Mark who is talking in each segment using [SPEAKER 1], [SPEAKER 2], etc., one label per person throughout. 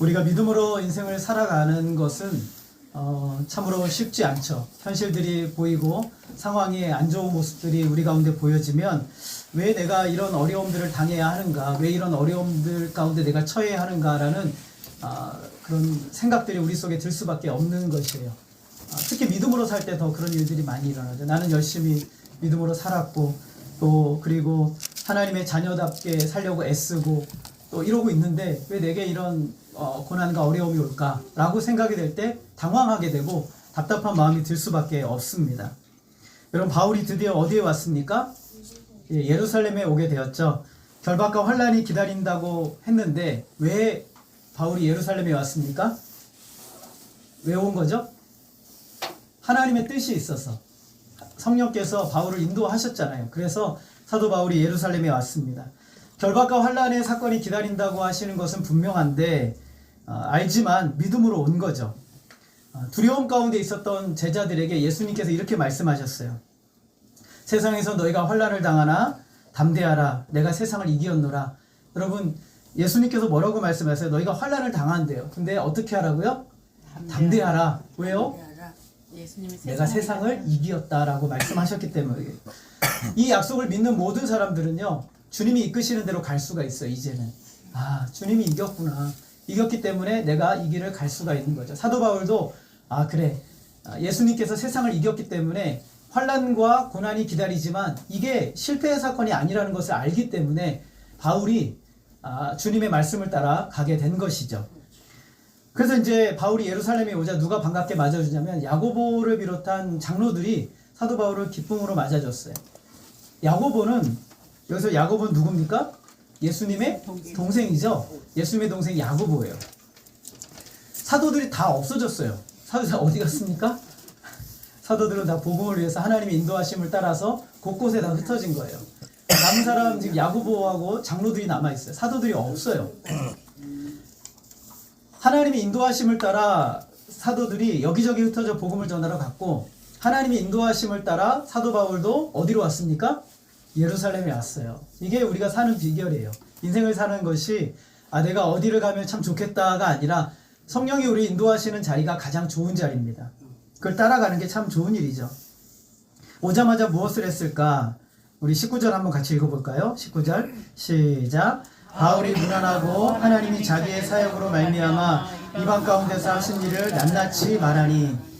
[SPEAKER 1] 우리가 믿음으로 인생을 살아가는 것은 참으로 쉽지 않죠. 현실들이 보이고 상황이 안 좋은 모습들이 우리 가운데 보여지면 왜 내가 이런 어려움들을 당해야 하는가, 왜 이런 어려움들 가운데 내가 처해야 하는가라는 그런 생각들이 우리 속에 들 수밖에 없는 것이에요. 특히 믿음으로 살 때 더 그런 일들이 많이 일어나죠. 나는 열심히 믿음으로 살았고 또 그리고 하나님의 자녀답게 살려고 애쓰고 또 이러고 있는데 왜 내게 이런 고난과 어려움이 올까라고 생각이 될 때 당황하게 되고 답답한 마음이 들 수밖에 없습니다. 여러분, 바울이 드디어 어디에 왔습니까? 예루살렘에 오게 되었죠. 결박과 환란이 기다린다고 했는데 왜 바울이 예루살렘에 왔습니까? 왜 온 거죠? 하나님의 뜻이 있어서 성령께서 바울을 인도하셨잖아요. 그래서 사도 바울이 예루살렘에 왔습니다. 결박과 환란의 사건이 기다린다고 하시는 것은 분명한데 알지만 믿음으로 온 거죠. 두려움 가운데 있었던 제자들에게 예수님께서 이렇게 말씀하셨어요. 세상에서 너희가 환란을 당하나 담대하라, 내가 세상을 이기었노라. 여러분, 예수님께서 뭐라고 말씀하세요? 너희가 환란을 당한대요. 근데 어떻게 하라고요? 담대하라. 왜요? 내가 세상을 이기었다라고 말씀하셨기 때문에. 이 약속을 믿는 모든 사람들은요, 주님이 이끄시는 대로 갈 수가 있어요. 이제는 주님이 이겼구나, 이겼기 때문에 내가 이 길을 갈 수가 있는 거죠. 사도 바울도 그래, 예수님께서 세상을 이겼기 때문에 환난과 고난이 기다리지만 이게 실패의 사건이 아니라는 것을 알기 때문에 바울이 주님의 말씀을 따라 가게 된 것이죠. 그래서 이제 바울이 예루살렘에 오자 누가 반갑게 맞아주냐면 야고보를 비롯한 장로들이 사도 바울을 기쁨으로 맞아줬어요. 야고보는, 여기서 야고보는 누굽니까? 예수님의 동생이죠. 예수님의 동생이 야고보예요. 사도들이 다 없어졌어요. 사도들 어디 갔습니까? 사도들은 다 복음을 위해서 하나님의 인도하심을 따라서 곳곳에 다 흩어진 거예요. 남은 사람 지금 야고보하고 장로들이 남아있어요. 사도들이 없어요. 하나님의 인도하심을 따라 사도들이 여기저기 흩어져 복음을 전하러 갔고, 하나님의 인도하심을 따라 사도 바울도 어디로 왔습니까? 예루살렘에 왔어요. 이게 우리가 사는 비결이에요. 인생을 사는 것이 내가 어디를 가면 참 좋겠다가 아니라 성령이 우리 인도하시는 자리가 가장 좋은 자리입니다. 그걸 따라가는 게 참 좋은 일이죠. 오자마자 무엇을 했을까? 우리 19절 한번 같이 읽어볼까요? 19절 시작. 바울이 무난하고 하나님이 자기의 사역으로 말미암아 이방 가운데서 하신 일을 낱낱이 말하니.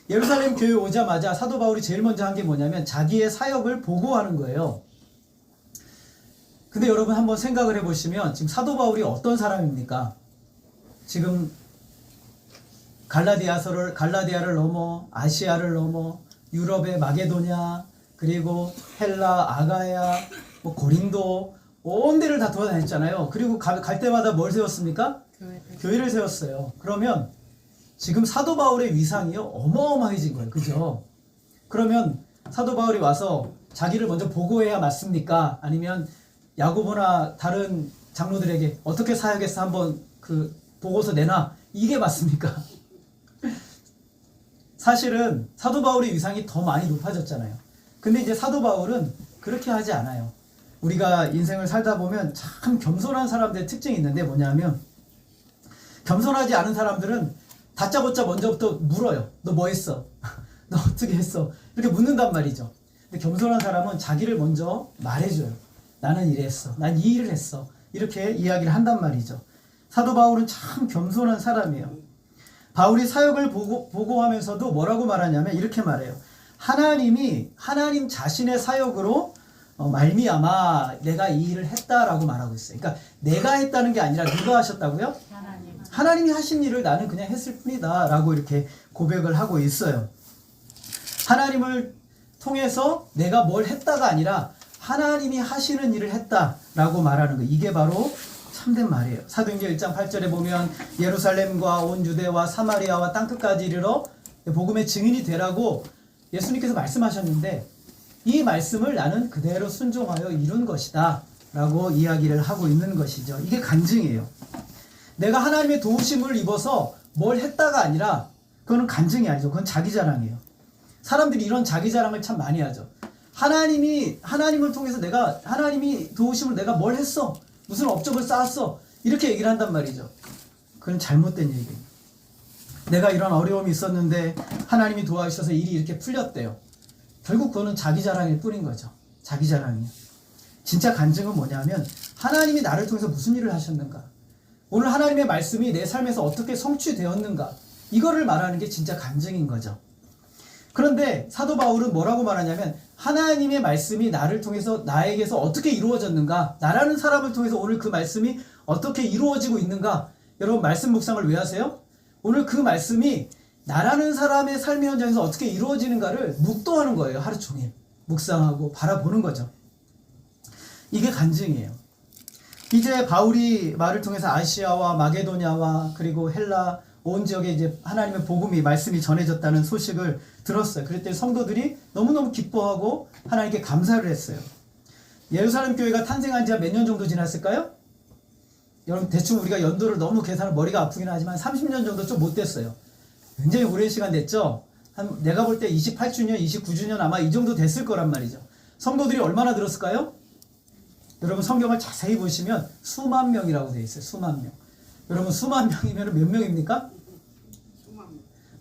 [SPEAKER 1] 예루살렘 교회 오자마자 사도 바울이 제일 먼저 한 게 뭐냐면 자기의 사역을 보고하는 거예요. 근데 여러분 한번 생각을 해보시면 지금 사도 바울이 어떤 사람입니까? 지금 갈라디아를 넘어 아시아를 넘어 유럽의 마게도냐, 그리고 헬라, 아가야, 고린도 온 데를 다 돌아다녔잖아요. 그리고 갈 때마다 뭘 세웠습니까? 교회를 세웠어요. 그러면 지금 사도 바울의 위상이요 어마어마해진 거예요. 그죠? 그러면 사도 바울이 와서 자기를 먼저 보고해야 맞습니까? 아니면 야고보나 다른 장로들에게 어떻게 사역해서 한번 그 보고서 내놔, 이게 맞습니까? 사실은 사도 바울의 위상이 더 많이 높아졌잖아요. 근데 이제 사도 바울은 그렇게 하지 않아요. 우리가 인생을 살다 보면 참 겸손한 사람들의 특징이 있는데 뭐냐면, 겸손하지 않은 사람들은 다짜고짜 먼저부터 물어요. 너 뭐 했어? 너 어떻게 했어? 이렇게 묻는단 말이죠. 근데 겸손한 사람은 자기를 먼저 말해줘요. 나는 이랬어, 난 이 일을 했어, 이렇게 이야기를 한단 말이죠. 사도 바울은 참 겸손한 사람이에요. 바울이 사역을 보고하면서도 뭐라고 말하냐면 이렇게 말해요. 하나님 자신의 사역으로 말미암아 내가 이 일을 했다라고 말하고 있어요. 그러니까 내가 했다는 게 아니라 누가 하셨다고요? 하나님이 하신 일을 나는 그냥 했을 뿐이다 라고 이렇게 고백을 하고 있어요. 하나님을 통해서 내가 뭘 했다가 아니라 하나님이 하시는 일을 했다라고 말하는 거, 이게 바로 참된 말이에요. 사도행전 1장 8절에 보면 예루살렘과 온 유대와 사마리아와 땅끝까지 이르러 복음의 증인이 되라고 예수님께서 말씀하셨는데, 이 말씀을 나는 그대로 순종하여 이룬 것이다 라고 이야기를 하고 있는 것이죠. 이게 간증이에요. 내가 하나님의 도우심을 입어서 뭘 했다가 아니라 그거는 간증이 아니죠. 그건 자기 자랑이에요. 사람들이 이런 자기 자랑을 참 많이 하죠. 하나님을 통해서 하나님이 도우심을 내가 뭘 했어, 무슨 업적을 쌓았어, 이렇게 얘기를 한단 말이죠. 그건 잘못된 얘기예요. 내가 이런 어려움이 있었는데 하나님이 도와주셔서 일이 이렇게 풀렸대요. 결국 그거는 자기 자랑일 뿐인 거죠. 자기 자랑이에요. 진짜 간증은 뭐냐면 하나님이 나를 통해서 무슨 일을 하셨는가, 오늘 하나님의 말씀이 내 삶에서 어떻게 성취되었는가, 이거를 말하는 게 진짜 간증인 거죠. 그런데 사도 바울은 뭐라고 말하냐면 하나님의 말씀이 나를 통해서 나에게서 어떻게 이루어졌는가, 나라는 사람을 통해서 오늘 그 말씀이 어떻게 이루어지고 있는가. 여러분 말씀 묵상을 왜 하세요? 오늘 그 말씀이 나라는 사람의 삶의 현장에서 어떻게 이루어지는가를 묵도하는 거예요. 하루 종일 묵상하고 바라보는 거죠. 이게 간증이에요. 이제 바울이 말을 통해서 아시아와 마게도냐와 그리고 헬라 온 지역에 이제 하나님의 복음이 말씀이 전해졌다는 소식을 들었어요. 그랬더니 성도들이 너무너무 기뻐하고 하나님께 감사를 했어요. 예루살렘 교회가 탄생한 지가 몇 년 정도 지났을까요? 여러분 대충 우리가 연도를 너무 계산을 머리가 아프긴 하지만 30년 정도 좀 못 됐어요. 굉장히 오랜 시간 됐죠. 한 내가 볼 때 28주년, 29주년 아마 이 정도 됐을 거란 말이죠. 성도들이 얼마나 들었을까요? 여러분 성경을 자세히 보시면 수만 명이라고 되어 있어요. 수만 명. 여러분 수만 명이면 몇 명입니까?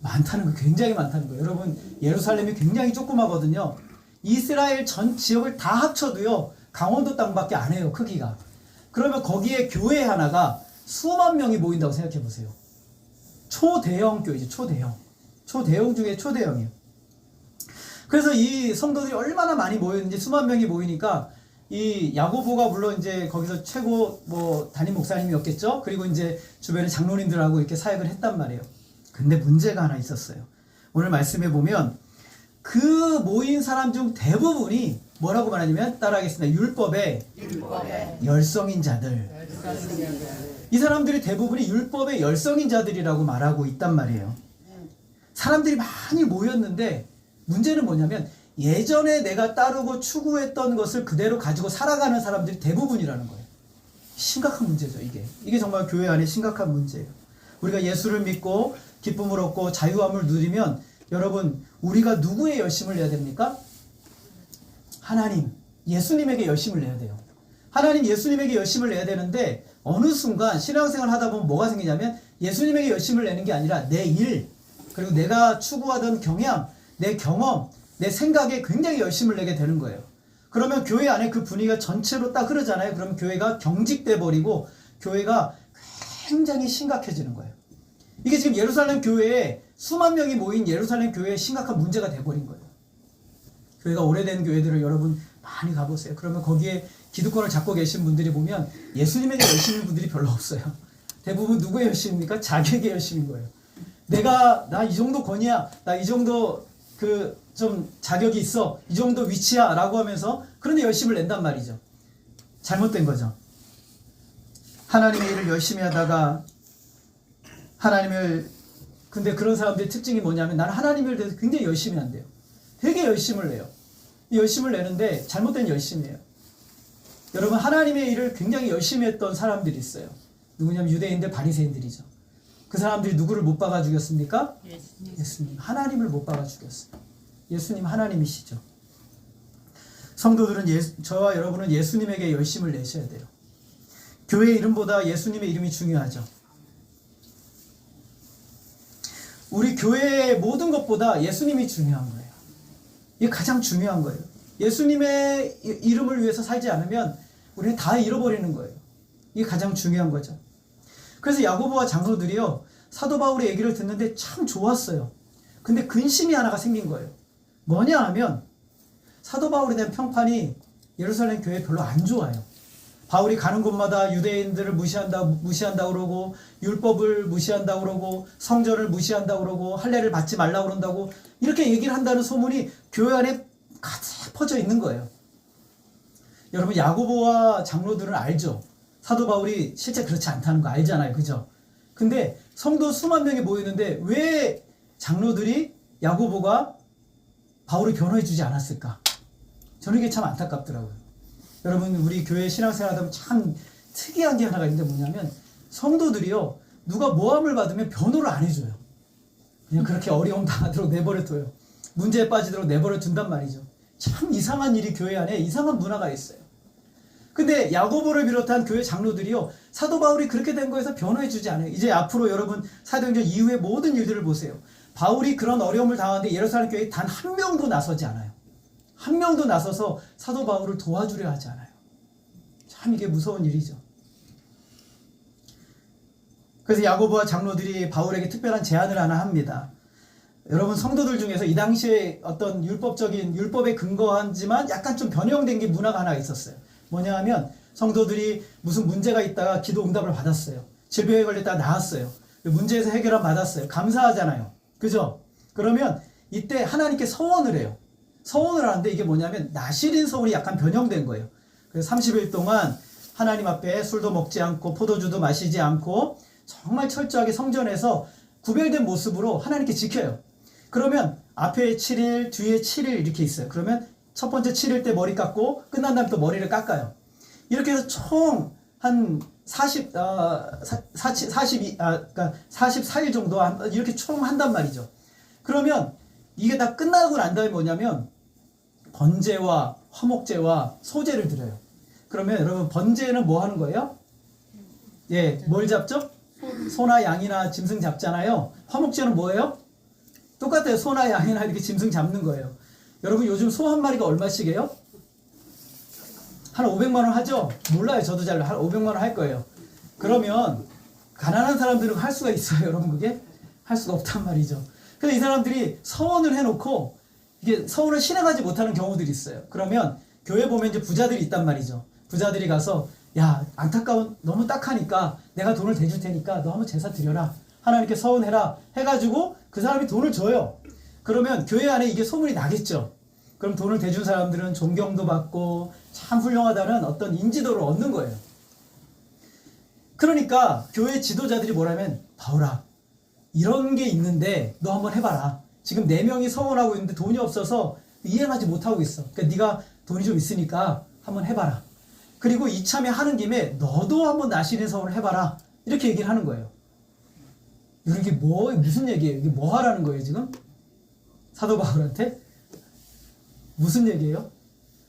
[SPEAKER 1] 많다는 거, 굉장히 많다는 거예요. 여러분 예루살렘이 굉장히 조그마거든요. 이스라엘 전 지역을 다 합쳐도요 강원도 땅밖에 안 해요. 크기가. 그러면 거기에 교회 하나가 수만 명이 모인다고 생각해 보세요. 초대형 교회죠. 초대형 중에 초대형이에요. 그래서 이 성도들이 얼마나 많이 모였는지, 수만 명이 모이니까 이 야고보가 물론 이제 거기서 최고 뭐 담임 목사님이었겠죠. 그리고 이제 주변에 장로님들하고 이렇게 사역을 했단 말이에요. 근데 문제가 하나 있었어요. 오늘 말씀해 보면 그 모인 사람 중 대부분이 뭐라고 말하냐면, 따라하겠습니다. 율법의 열성인 자들. 이 사람들이 대부분이 율법의 열성인 자들이라고 말하고 있단 말이에요. 사람들이 많이 모였는데 문제는 뭐냐면 예전에 내가 따르고 추구했던 것을 그대로 가지고 살아가는 사람들이 대부분이라는 거예요. 심각한 문제죠, 이게. 이게 정말 교회 안에 심각한 문제예요. 우리가 예수를 믿고 기쁨을 얻고 자유함을 누리면 여러분 우리가 누구의 열심을 내야 됩니까? 하나님, 예수님에게 열심을 내야 돼요. 하나님, 예수님에게 열심을 내야 되는데 어느 순간 신앙생활 하다 보면 뭐가 생기냐면 예수님에게 열심을 내는 게 아니라 내 일, 그리고 내가 추구하던 경향, 내 경험, 내 생각에 굉장히 열심을 내게 되는 거예요. 그러면 교회 안에 그 분위기가 전체로 딱 흐르잖아요. 그럼 교회가 경직돼 버리고 교회가 굉장히 심각해지는 거예요. 이게 지금 예루살렘 교회에 수만 명이 모인 예루살렘 교회에 심각한 문제가 돼버린 거예요. 교회가 오래된 교회들을 여러분 많이 가보세요. 그러면 거기에 기득권을 잡고 계신 분들이 보면 예수님에게 열심인 분들이 별로 없어요. 대부분 누구의 열심입니까? 자기에게 열심인 거예요. 나 이 정도 권위야, 나 이 정도 좀 자격이 있어, 이 정도 위치야 라고 하면서 그런데 열심을 낸단 말이죠. 잘못된 거죠. 하나님의 일을 열심히 하다가 근데 그런 사람들의 특징이 뭐냐면 나는 하나님을 대해서 굉장히 열심히 한대요. 되게 열심을 내요. 이 열심을 내는데 잘못된 열심이에요. 여러분 하나님의 일을 굉장히 열심히 했던 사람들이 있어요. 누구냐면 유대인들, 바리새인들이죠. 그 사람들이 누구를 못 박아 죽였습니까? 예수님. 하나님을 못 박아 죽였어요. 예수님 하나님이시죠. 성도들은 저와 여러분은 예수님에게 열심을 내셔야 돼요. 교회 이름보다 예수님의 이름이 중요하죠. 우리 교회의 모든 것보다 예수님이 중요한 거예요. 이게 가장 중요한 거예요. 예수님의 이름을 위해서 살지 않으면 우리는 다 잃어버리는 거예요. 이게 가장 중요한 거죠. 그래서 야고보와 장로들이요, 사도 바울의 얘기를 듣는데 참 좋았어요. 근데 근심이 하나가 생긴 거예요. 뭐냐 하면 사도 바울에 대한 평판이 예루살렘 교회에 별로 안 좋아요. 바울이 가는 곳마다 유대인들을 무시한다 그러고, 율법을 무시한다 그러고, 성전을 무시한다 그러고, 할례를 받지 말라 그런다고 이렇게 얘기를 한다는 소문이 교회 안에 가득 퍼져 있는 거예요. 여러분 야고보와 장로들은 알죠. 사도 바울이 실제 그렇지 않다는 거 알잖아요. 그죠? 근데 성도 수만 명이 모이는데 왜 장로들이 야고보가 바울을 변호해 주지 않았을까? 저는 이게 참 안타깝더라고요. 여러분 우리 교회 신앙생활 하다 보면 참 특이한 게 하나가 있는데 뭐냐면 성도들이요, 누가 모함을 받으면 변호를 안 해줘요. 그냥 그렇게 어려움 당하도록 내버려 둬요. 문제에 빠지도록 내버려 둔단 말이죠. 참 이상한 일이 교회 안에 이상한 문화가 있어요. 근데 야고보를 비롯한 교회 장로들이요, 사도 바울이 그렇게 된 거에서 변호해 주지 않아요. 이제 앞으로 여러분 사도행전 이후의 모든 일들을 보세요. 바울이 그런 어려움을 당하는데 예루살렘 교회에 단 한 명도 나서지 않아요. 한 명도 나서서 사도 바울을 도와주려 하지 않아요. 참 이게 무서운 일이죠. 그래서 야고보와 장로들이 바울에게 특별한 제안을 하나 합니다. 여러분, 성도들 중에서 이 당시에 어떤 율법에 근거하지만 약간 좀 변형된 게 문화가 하나 있었어요. 뭐냐 하면 성도들이 무슨 문제가 있다가 기도 응답을 받았어요. 질병에 걸렸다가 나았어요. 문제에서 해결을 받았어요. 감사하잖아요. 그죠? 그러면 이때 하나님께 서원을 해요. 서원을 하는데 이게 뭐냐면 나시린 서원이 약간 변형된 거예요. 그래서 30일 동안 하나님 앞에 술도 먹지 않고 포도주도 마시지 않고 정말 철저하게 성전에서 구별된 모습으로 하나님께 지켜요. 그러면 앞에 7일, 뒤에 7일 이렇게 있어요. 그러면 첫 번째 7일 때 머리 깎고 끝난 다음에 또 머리를 깎아요. 이렇게 해서 총 한 44일 정도 이렇게 총 한단 말이죠. 그러면 이게 다 끝나고 난 다음에 뭐냐면 번제와 화목제와 소제를 드려요. 그러면 여러분, 번제는 뭐 하는 거예요? 예, 뭘 잡죠? 소나 양이나 짐승 잡잖아요. 화목제는 뭐예요? 똑같아요. 소나 양이나 이렇게 짐승 잡는 거예요. 여러분, 요즘 소 한 마리가 얼마씩이에요? 한 500만 원 하죠? 몰라요. 저도 잘 한 500만 원 할 거예요. 그러면 가난한 사람들은 할 수가 있어요. 여러분, 그게? 할 수가 없단 말이죠. 그래서 이 사람들이 서원을 해놓고 이게 서원을 실행하지 못하는 경우들이 있어요. 그러면 교회 보면 이제 부자들이 있단 말이죠. 부자들이 가서, 야, 안타까운, 너무 딱하니까 내가 돈을 대줄 테니까 너 한번 제사 드려라. 하나님께 서원해라. 해가지고 그 사람이 돈을 줘요. 그러면 교회 안에 이게 소문이 나겠죠. 그럼 돈을 대준 사람들은 존경도 받고 참 훌륭하다는 어떤 인지도를 얻는 거예요. 그러니까 교회 지도자들이 뭐라면, 바울아, 이런 게 있는데 너 한번 해봐라. 지금 4명이 서원하고 있는데 돈이 없어서 이행하지 못하고 있어. 그러니까 네가 돈이 좀 있으니까 한번 해봐라. 그리고 이참에 하는 김에 너도 한번 나시린 서원을 해봐라. 이렇게 얘기를 하는 거예요. 이게 무슨 얘기예요? 이게 뭐 하라는 거예요, 지금? 사도 바울한테? 무슨 얘기예요?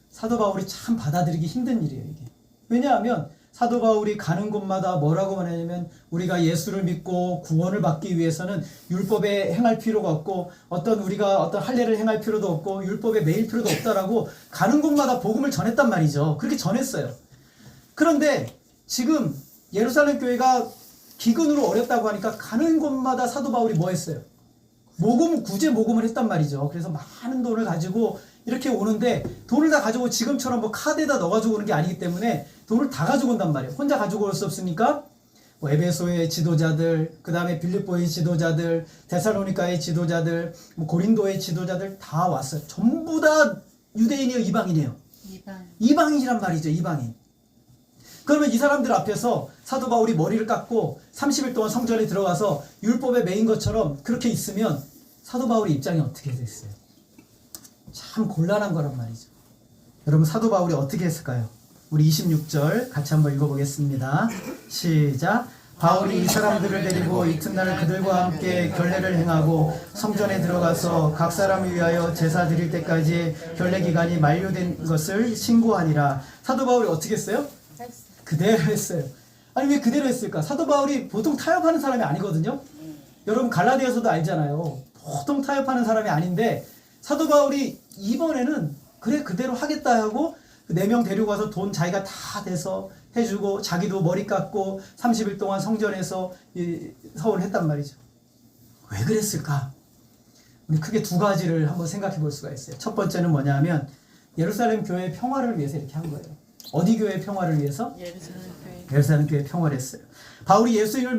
[SPEAKER 1] 사도 바울이 참 받아들이기 힘든 일이에요, 이게. 왜냐하면 사도 바울이 가는 곳마다 뭐라고 말하냐면, 우리가 예수를 믿고 구원을 받기 위해서는 율법에 행할 필요가 없고 우리가 어떤 할례를 행할 필요도 없고 율법에 매일 필요도 없다라고 가는 곳마다 복음을 전했단 말이죠. 그렇게 전했어요. 그런데 지금 예루살렘 교회가 기근으로 어렵다고 하니까 가는 곳마다 사도 바울이 뭐 했어요? 구제 모금을 했단 말이죠. 그래서 많은 돈을 가지고 이렇게 오는데, 돈을 다 가지고 지금처럼 뭐 카드에다 넣어가지고 오는 게 아니기 때문에 돈을 다 가지고 온단 말이에요. 혼자 가지고 올 수 없으니까 뭐 에베소의 지도자들, 그 다음에 빌립보의 지도자들, 데살로니가의 지도자들, 뭐 고린도의 지도자들 다 왔어요. 전부 다 유대인이에요, 이방인이에요? 이방인이란 말이죠, 이방인. 그러면 이 사람들 앞에서 사도 바울이 머리를 깎고 30일 동안 성전에 들어가서 율법에 매인 것처럼 그렇게 있으면 사도 바울의 입장이 어떻게 됐어요? 참 곤란한 거란 말이죠. 여러분, 사도 바울이 어떻게 했을까요? 우리 26절 같이 한번 읽어보겠습니다. 시작. 바울이 이 사람들을 데리고 이튿날 그들과 함께 결례를 행하고 성전에 들어가서 각 사람을 위하여 제사 드릴 때까지 결례 기간이 만료된 것을 신고하니라. 사도 바울이 어떻게 했어요? 그대로 했어요. 아니, 왜 그대로 했을까? 사도 바울이 보통 타협하는 사람이 아니거든요. 여러분, 갈라디아서도 알잖아요. 보통 타협하는 사람이 아닌데 사도 바울이 이번에는 그래, 그대로 하겠다 하고 4명 데리고 가서 돈 자기가 다 대서 해주고 자기도 머리 깎고 30일 동안 성전에서 서원을 했단 말이죠. 왜 그랬을까? 우리 크게 2가지를 한번 생각해 볼 수가 있어요. 첫 번째는 뭐냐면 예루살렘 교회의 평화를 위해서 이렇게 한 거예요. 어디 교회의 평화를 위해서? 예루살렘 교회의 평화를 했어요. 바울이 예수님을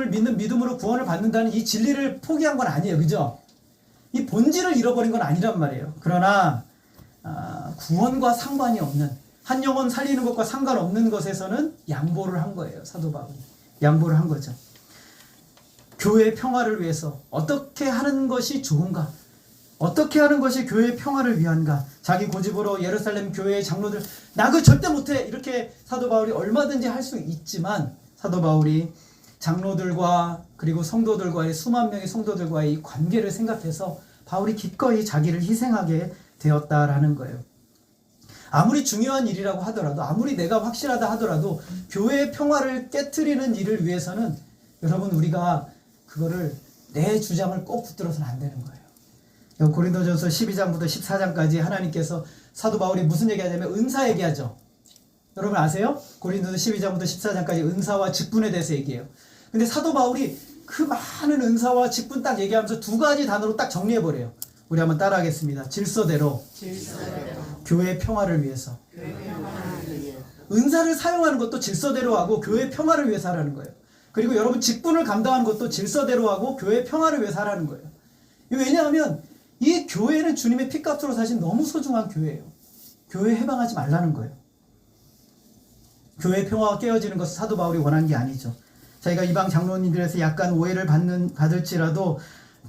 [SPEAKER 1] 믿는 믿음으로 구원을 받는다는 이 진리를 포기한 건 아니에요. 그죠? 이 본질을 잃어버린 건 아니란 말이에요. 그러나 구원과 상관이 없는, 한 영혼 살리는 것과 상관없는 것에서는 양보를 한 거예요. 사도 바울이 양보를 한 거죠. 교회의 평화를 위해서 어떻게 하는 것이 좋은가, 어떻게 하는 것이 교회의 평화를 위한가, 자기 고집으로 예루살렘 교회의 장로들 나 그거 절대 못해 이렇게 사도 바울이 얼마든지 할 수 있지만, 사도 바울이 장로들과 그리고 성도들과의 수만 명의 성도들과의 이 관계를 생각해서 바울이 기꺼이 자기를 희생하게 되었다라는 거예요. 아무리 중요한 일이라고 하더라도, 아무리 내가 확실하다 하더라도 교회의 평화를 깨트리는 일을 위해서는 여러분 우리가 그거를 내 주장을 꼭 붙들어서는 안 되는 거예요. 고린도전서 12장부터 14장까지 하나님께서 사도 바울이 무슨 얘기하냐면 은사 얘기하죠. 여러분 아세요? 고린도서 12장부터 14장까지 은사와 직분에 대해서 얘기해요. 근데 사도 바울이 그 많은 은사와 직분 딱 얘기하면서 두 가지 단어로 딱 정리해버려요. 우리 한번 따라하겠습니다. 질서대로. 교회의 평화를 위해서. 은사를 사용하는 것도 질서대로 하고 교회의 평화를 위해서 하라는 거예요. 그리고 여러분 직분을 감당하는 것도 질서대로 하고 교회의 평화를 위해서 하라는 거예요. 왜냐하면 이 교회는 주님의 피값으로 사신 너무 소중한 교회예요. 교회에 해방하지 말라는 거예요. 교회의 평화가 깨어지는 것은 사도 바울이 원한 게 아니죠. 자기가 이방 장로님들에서 약간 오해를 받을지라도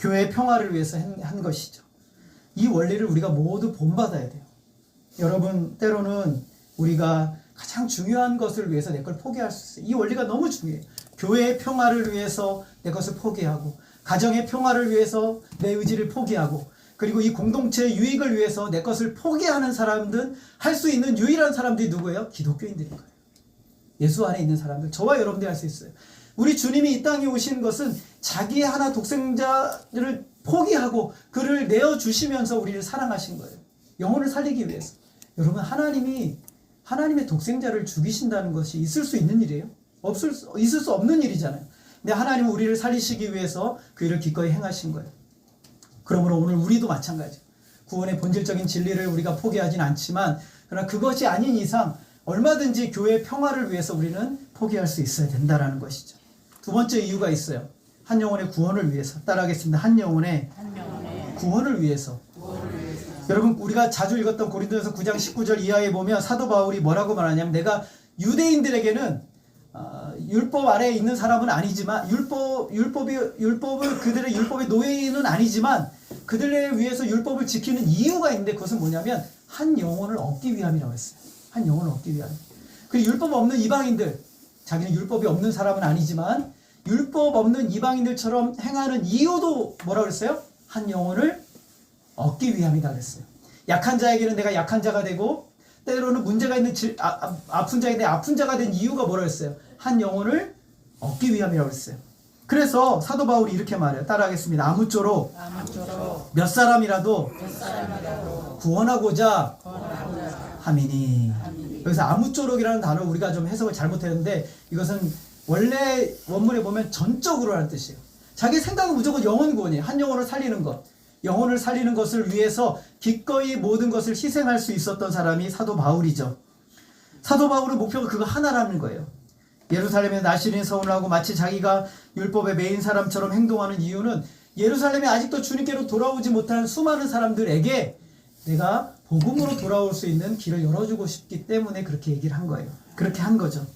[SPEAKER 1] 교회의 평화를 위해서 한 것이죠. 이 원리를 우리가 모두 본받아야 돼요. 여러분 때로는 우리가 가장 중요한 것을 위해서 내 걸 포기할 수 있어요. 이 원리가 너무 중요해요. 교회의 평화를 위해서 내 것을 포기하고, 가정의 평화를 위해서 내 의지를 포기하고, 그리고 이 공동체의 유익을 위해서 내 것을 포기하는 사람들은 할 수 있는 유일한 사람들이 누구예요? 기독교인들인 거예요. 예수 안에 있는 사람들, 저와 여러분들이 할 수 있어요. 우리 주님이 이 땅에 오신 것은 자기의 하나 독생자를 포기하고 그를 내어주시면서 우리를 사랑하신 거예요. 영혼을 살리기 위해서. 여러분 하나님의 독생자를 죽이신다는 것이 있을 수 있는 일이에요? 있을 수 없는 일이잖아요. 근데 하나님은 우리를 살리시기 위해서 그 일을 기꺼이 행하신 거예요. 그러므로 오늘 우리도 마찬가지예요. 구원의 본질적인 진리를 우리가 포기하진 않지만, 그러나 그것이 아닌 이상 얼마든지 교회의 평화를 위해서 우리는 포기할 수 있어야 된다는 것이죠. 두 번째 이유가 있어요. 한 영혼의 구원을 위해서. 따라하겠습니다. 한 영혼의 구원을 위해서. 여러분 우리가 자주 읽었던 고린도전서 9장 19절 이하에 보면 사도 바울이 뭐라고 말하냐면, 내가 유대인들에게는 율법 아래에 있는 사람은 아니지만, 율법을 그들의 율법의 노예는 아니지만 그들을 위해서 율법을 지키는 이유가 있는데, 그것은 뭐냐면 한 영혼을 얻기 위함이라고 했어요. 한 영혼을 얻기 위함. 그리고 율법 없는 이방인들, 자기는 율법이 없는 사람은 아니지만 율법 없는 이방인들처럼 행하는 이유도 뭐라고 그랬어요? 한 영혼을 얻기 위함이다 그랬어요. 약한 자에게는 내가 약한 자가 되고, 때로는 문제가 있는 아픈 자에게 아픈 자가 된 이유가 뭐라고 했어요? 한 영혼을 얻기 위함이라고 했어요. 그래서 사도 바울이 이렇게 말해요. 따라하겠습니다. 아무쪼록 몇 사람이라도 구원하고자 함이니. 여기서 아무쪼록이라는 단어 우리가 좀 해석을 잘못했는데, 이것은 원래 원문에 보면 전적으로 라는 뜻이에요. 자기 생각은 무조건 영혼 구원이에요. 한 영혼을 살리는 것. 영혼을 살리는 것을 위해서 기꺼이 모든 것을 희생할 수 있었던 사람이 사도 바울이죠. 사도 바울의 목표가 그거 하나라는 거예요. 예루살렘에 나시린이 서운하고 마치 자기가 율법의 메인 사람처럼 행동하는 이유는, 예루살렘에 아직도 주님께로 돌아오지 못한 수많은 사람들에게 내가 복음으로 돌아올 수 있는 길을 열어주고 싶기 때문에 그렇게 얘기를 한 거예요. 그렇게 한 거죠.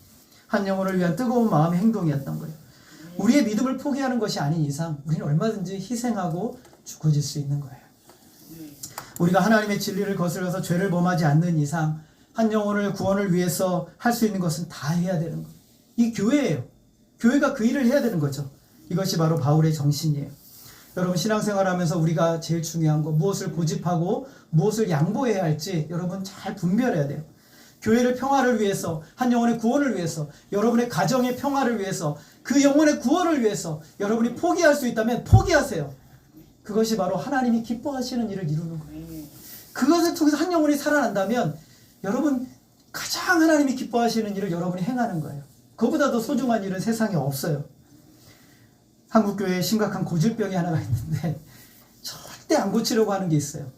[SPEAKER 1] 한 영혼을 위한 뜨거운 마음의 행동이었던 거예요. 우리의 믿음을 포기하는 것이 아닌 이상 우리는 얼마든지 희생하고 죽어질 수 있는 거예요. 우리가 하나님의 진리를 거스려서 죄를 범하지 않는 이상 한 영혼을 구원을 위해서 할 수 있는 것은 다 해야 되는 거예요. 이 교회예요. 교회가 그 일을 해야 되는 거죠. 이것이 바로 바울의 정신이에요. 여러분 신앙생활하면서 우리가 제일 중요한 거, 무엇을 고집하고 무엇을 양보해야 할지 여러분 잘 분별해야 돼요. 교회를 평화를 위해서, 한 영혼의 구원을 위해서, 여러분의 가정의 평화를 위해서, 그 영혼의 구원을 위해서 여러분이 포기할 수 있다면 포기하세요. 그것이 바로 하나님이 기뻐하시는 일을 이루는 거예요. 그것을 통해서 한 영혼이 살아난다면 여러분 가장 하나님이 기뻐하시는 일을 여러분이 행하는 거예요. 그보다 더 소중한 일은 세상에 없어요. 한국교회에 심각한 고질병이 하나가 있는데 절대 안 고치려고 하는 게 있어요.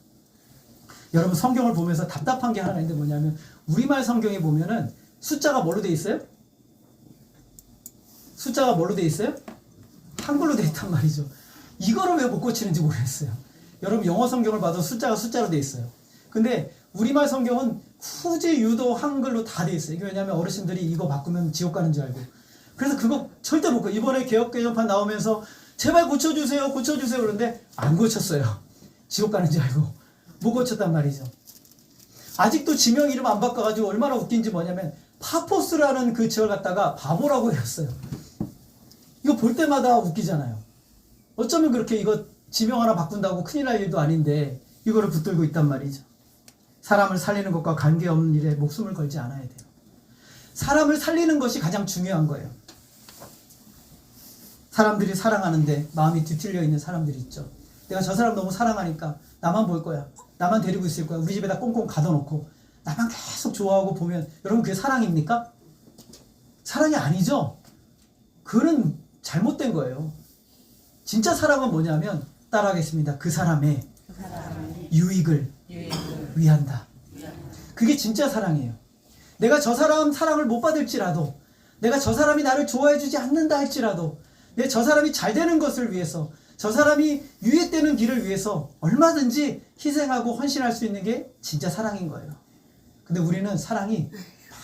[SPEAKER 1] 여러분 성경을 보면서 답답한 게 하나가 있는데 뭐냐면, 우리말 성경에 보면은 숫자가 뭘로 돼 있어요? 숫자가 뭘로 돼 있어요? 한글로 돼 있단 말이죠. 이거를 왜 못 고치는지 모르겠어요. 여러분 영어 성경을 봐도 숫자가 숫자로 돼 있어요. 근데 우리말 성경은 굳이 유도 한글로 다 돼 있어요. 이게 왜냐면 어르신들이 이거 바꾸면 지옥 가는 줄 알고. 그래서 그거 절대 못 고쳐. 이번에 개혁개정판 나오면서 제발 고쳐주세요 고쳐주세요 그러는데 안 고쳤어요. 지옥 가는 줄 알고 못 고쳤단 말이죠. 아직도 지명 이름 안 바꿔가지고 얼마나 웃긴지 뭐냐면, 파포스라는 그 지역을 갖다가 바보라고 해놨어요. 이거 볼 때마다 웃기잖아요. 어쩌면 그렇게 이거 지명 하나 바꾼다고 큰일 날 일도 아닌데 이거를 붙들고 있단 말이죠. 사람을 살리는 것과 관계없는 일에 목숨을 걸지 않아야 돼요. 사람을 살리는 것이 가장 중요한 거예요. 사람들이 사랑하는데 마음이 뒤틀려 있는 사람들이 있죠. 내가 저 사람 너무 사랑하니까 나만 볼 거야. 나만 데리고 있을 거야. 우리 집에다 꽁꽁 가둬놓고 나만 계속 좋아하고 보면 여러분 그게 사랑입니까? 사랑이 아니죠. 그거는 잘못된 거예요. 진짜 사랑은 뭐냐면 따라하겠습니다. 그 사람의 유익을 위한다. 그게 진짜 사랑이에요. 내가 저 사람 사랑을 못 받을지라도, 내가 저 사람이 나를 좋아해 주지 않는다 할지라도, 내 저 사람이 잘 되는 것을 위해서, 저 사람이 유익되는 길을 위해서 얼마든지 희생하고 헌신할 수 있는 게 진짜 사랑인 거예요. 근데 우리는 사랑이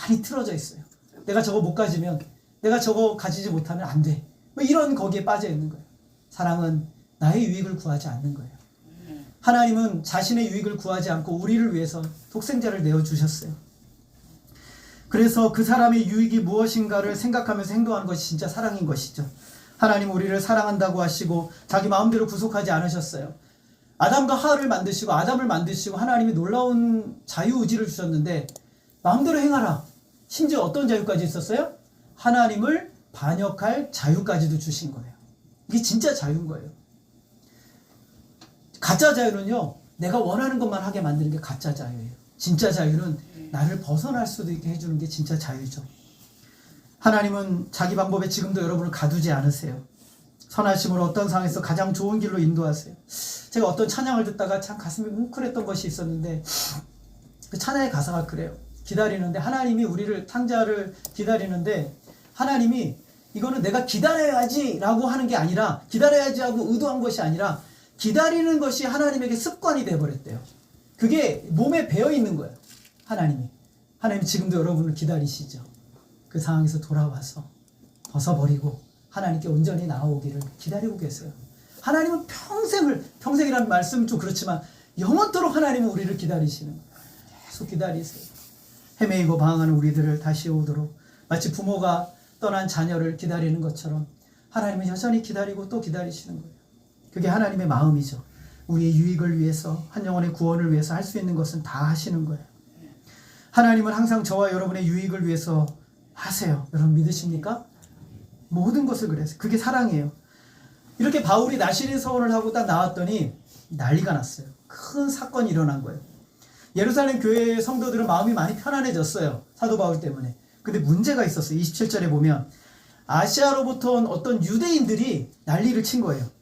[SPEAKER 1] 많이 틀어져 있어요. 내가 저거 못 가지면, 내가 저거 가지지 못하면 안 돼. 뭐 이런 거기에 빠져 있는 거예요. 사랑은 나의 유익을 구하지 않는 거예요. 하나님은 자신의 유익을 구하지 않고 우리를 위해서 독생자를 내어주셨어요. 그래서 그 사람의 유익이 무엇인가를 생각하면서 행동하는 것이 진짜 사랑인 것이죠. 하나님은 우리를 사랑한다고 하시고 자기 마음대로 구속하지 않으셨어요. 아담과 하와를 만드시고 아담을 만드시고 하나님이 놀라운 자유의지를 주셨는데 마음대로 행하라. 심지어 어떤 자유까지 있었어요? 하나님을 반역할 자유까지도 주신 거예요. 이게 진짜 자유인 거예요. 가짜 자유는요, 내가 원하는 것만 하게 만드는 게 가짜 자유예요. 진짜 자유는 나를 벗어날 수도 있게 해주는 게 진짜 자유죠. 하나님은 자기 방법에 지금도 여러분을 가두지 않으세요. 선하심으로 어떤 상황에서 가장 좋은 길로 인도하세요. 제가 어떤 찬양을 듣다가 참 가슴이 뭉클했던 것이 있었는데, 그 찬양의 가사가 그래요. 기다리는데, 하나님이 우리를 탕자를 기다리는데, 하나님이 이거는 내가 기다려야지 라고 하는 게 아니라, 기다려야지 하고 의도한 것이 아니라 기다리는 것이 하나님에게 습관이 되어버렸대요. 그게 몸에 배어 있는 거예요. 하나님이 지금도 여러분을 기다리시죠. 그 상황에서 돌아와서 벗어버리고 하나님께 온전히 나아오기를 기다리고 계세요. 하나님은 평생이라는 말씀은 좀 그렇지만 영원토록 하나님은 우리를 기다리시는 거예요. 계속 기다리세요. 헤매이고 방황하는 우리들을 다시 오도록, 마치 부모가 떠난 자녀를 기다리는 것처럼 하나님은 여전히 기다리고 또 기다리시는 거예요. 그게 하나님의 마음이죠. 우리의 유익을 위해서, 한 영혼의 구원을 위해서 할 수 있는 것은 다 하시는 거예요. 하나님은 항상 저와 여러분의 유익을 위해서 하세요. 여러분 믿으십니까? 모든 것을 그래서 그게 사랑이에요. 이렇게 바울이 나시린 서원을 하고 딱 나왔더니 난리가 났어요. 큰 사건이 일어난 거예요. 예루살렘 교회의 성도들은 마음이 많이 편안해졌어요. 사도 바울 때문에. 근데 문제가 있었어요. 27절에 보면 아시아로부터 온 어떤 유대인들이 난리를 친 거예요.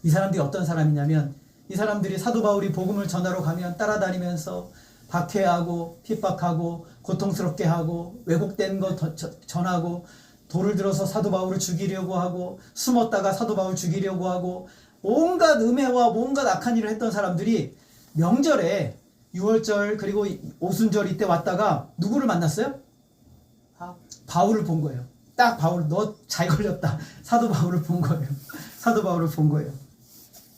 [SPEAKER 1] 이 사람들이 어떤 사람이냐면, 이 사람들이 사도 바울이 복음을 전하러 가면 따라다니면서 박해하고 핍박하고 고통스럽게 하고 왜곡된 거 전하고 돌을 들어서 사도 바울을 죽이려고 하고 숨었다가 사도 바울 죽이려고 하고 온갖 음해와 온갖 악한 일을 했던 사람들이 명절에 6월절 그리고 오순절 이때 왔다가 누구를 만났어요? 바울을 본 거예요. 딱 바울, 너 잘 걸렸다. 사도 바울을 본 거예요. 사도 바울을 본 거예요.